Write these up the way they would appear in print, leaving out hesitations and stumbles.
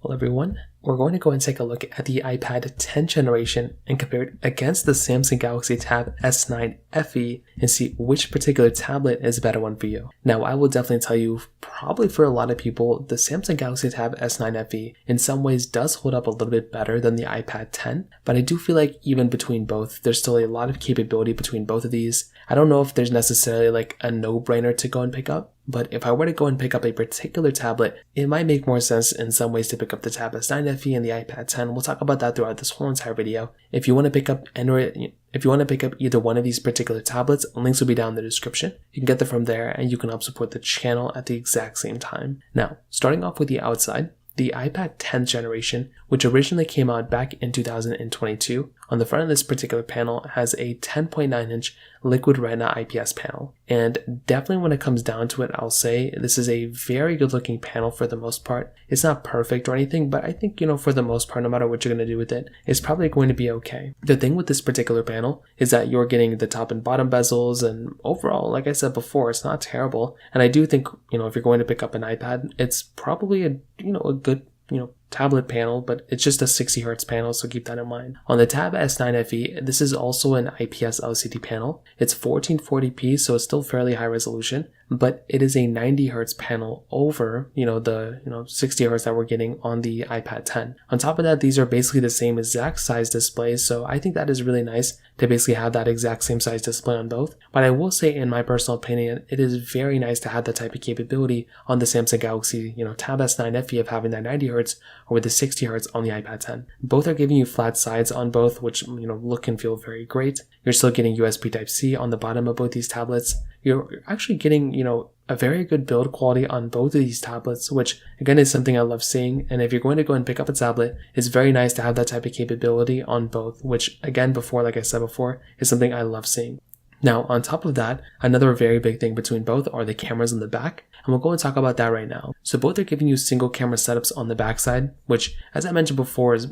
Well, everyone, we're going to go and take a look at the iPad 10 generation and compare it against the Samsung Galaxy Tab S9 FE and see which particular tablet is a better one for you. Now, I will definitely tell you, probably for a lot of people, the Samsung Galaxy Tab S9 FE in some ways does hold up a little bit better than the iPad 10, but I do feel like even between both, there's still a lot of capability between both of these. I don't know if there's necessarily like a no-brainer to go and pick up, but if I were to go and pick up a particular tablet, it might make more sense in some ways to pick up the Tab S9 FE and the iPad 10. We'll talk about that throughout this whole entire video. If you want to pick up either one of these particular tablets, links will be down in the description. You can get them from there and you can help support the channel at the exact same time. Now, starting off with the outside, the iPad 10th generation, which originally came out back in 2022, on the front of this particular panel has a 10.9-inch Liquid Retina IPS panel. And definitely when it comes down to it, I'll say this is a very good looking panel for the most part. It's not perfect or anything, but I think, for the most part, no matter what you're going to do with it, it's probably going to be okay. The thing with this particular panel is that you're getting the top and bottom bezels, and overall, like I said before, it's not terrible. And I do think, if you're going to pick up an iPad, it's probably a good, tablet panel, but it's just a 60 Hz panel, so keep that in mind. On the Tab S9 FE, this is also an IPS LCD panel. It's 1440p, so it's still fairly high resolution, but it is a 90 Hz panel over, the 60 Hz that we're getting on the iPad 10. On top of that, these are basically the same exact size displays, so I think that is really nice to basically have that exact same size display on both. But I will say, in my personal opinion, it is very nice to have that type of capability on the Samsung Galaxy, Tab S9 FE of having that 90 Hz or with the 60 Hz on the iPad 10. Both are giving you flat sides on both, which, look and feel very great. You're still getting USB Type-C on the bottom of both these tablets. You're actually getting, a very good build quality on both of these tablets, which again is something I love seeing. And if you're going to go and pick up a tablet, it's very nice to have that type of capability on both, which again, like I said before, is something I love seeing. Now, on top of that, another very big thing between both are the cameras in the back, and we'll go and talk about that right now. So both are giving you single camera setups on the backside, which, as I mentioned before, is,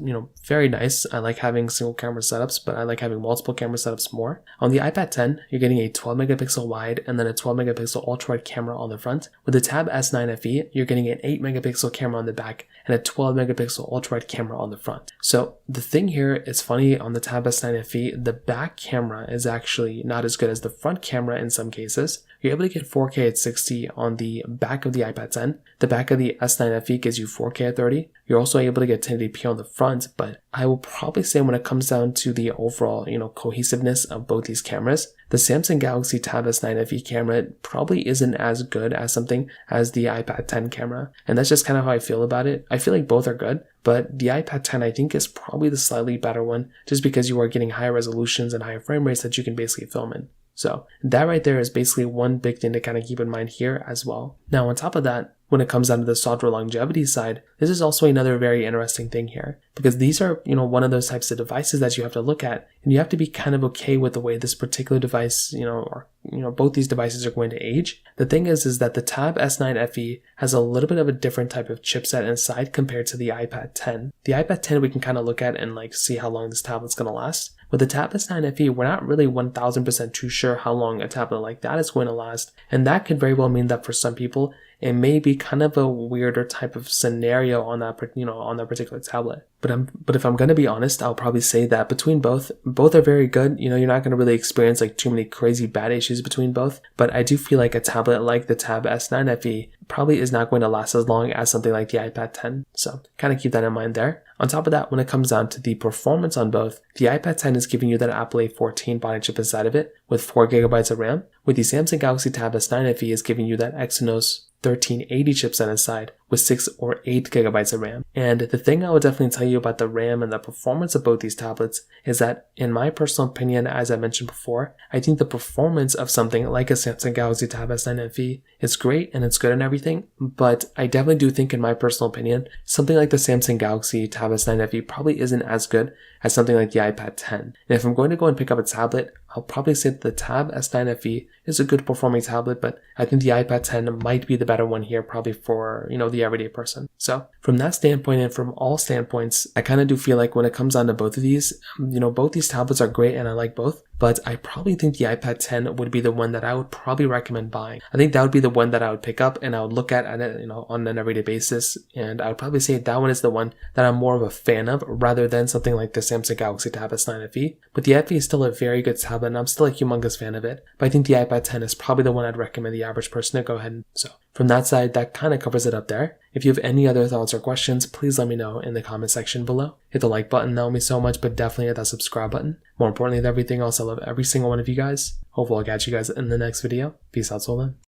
very nice. I like having single camera setups, but I like having multiple camera setups more. On the iPad 10, you're getting a 12 megapixel wide and then a 12 megapixel ultra wide camera on the front. With the Tab S9 FE, you're getting an 8 megapixel camera on the back and a 12 megapixel ultra wide camera on the front. So the thing here is funny, on the Tab S9 FE, the back camera is actually not as good as the front camera in some cases. You're able to get 4K at 60 on the back of the iPad 10. The back of the S9 FE gives you 4K at 30. You're also able to get 1080p on the front, but I will probably say when it comes down to the overall, cohesiveness of both these cameras, the Samsung Galaxy Tab S9 FE camera probably isn't as good as something as the iPad 10 camera. And that's just kind of how I feel about it. I feel like both are good, but the iPad 10 I think is probably the slightly better one, just because you are getting higher resolutions and higher frame rates that you can basically film in. So that right there is basically one big thing to kind of keep in mind here as well. Now, on top of that, when it comes down to the software longevity side, this is also another very interesting thing here, because these are, one of those types of devices that you have to look at, and you have to be kind of okay with the way this particular device, or both these devices are going to age. The thing is that the Tab S9 FE has a little bit of a different type of chipset inside compared to the iPad 10. The iPad 10 we can kind of look at and see how long this tablet's going to last. With the Tab S9 FE, we're not really 1000% too sure how long a tablet like that is going to last, and that could very well mean that for some people, it may be kind of a weirder type of scenario on that, on that particular tablet. But if I'm going to be honest, I'll probably say that between both are very good. You're not going to really experience too many crazy bad issues between both. But I do feel like a tablet like the Tab S9 FE probably is not going to last as long as something like the iPad 10. So kind of keep that in mind there. On top of that, when it comes down to the performance on both, the iPad 10 is giving you that Apple A14 body chip inside of it with 4 GB of RAM, with the Samsung Galaxy Tab S9 FE is giving you that Exynos 1380 chipset inside with 6 or 8 GB of RAM. And the thing I would definitely tell you about the RAM and the performance of both these tablets is that, in my personal opinion, as I mentioned before, I think the performance of something like a Samsung Galaxy Tab S9 FE is great and it's good and everything, but I definitely do think, in my personal opinion, something like the Samsung Galaxy Tab S9 FE probably isn't as good as something like the iPad 10. And if I'm going to go and pick up a tablet, I'll probably say that the Tab S9 FE is a good performing tablet, but I think the iPad 10 might be the better one here, probably for, the everyday person. So from that standpoint and from all standpoints, I kind of do feel like when it comes down to both of these, both these tablets are great and I like both, but I probably think the iPad 10 would be the one that I would probably recommend buying. I think that would be the one that I would pick up and I would look at it, on an everyday basis, and I would probably say that one is the one that I'm more of a fan of rather than something like the Samsung Galaxy Tab S9 FE. But the FE is still a very good tablet and I'm still a humongous fan of it. But I think the iPad 10 is probably the one I'd recommend the average person to go ahead and so. From that side, that kind of covers it up there. If you have any other thoughts or questions, please let me know in the comment section below. Hit the like button, that will mean so much, but definitely hit that subscribe button. More importantly than everything else, I love every single one of you guys. Hopefully I'll catch you guys in the next video. Peace out till then.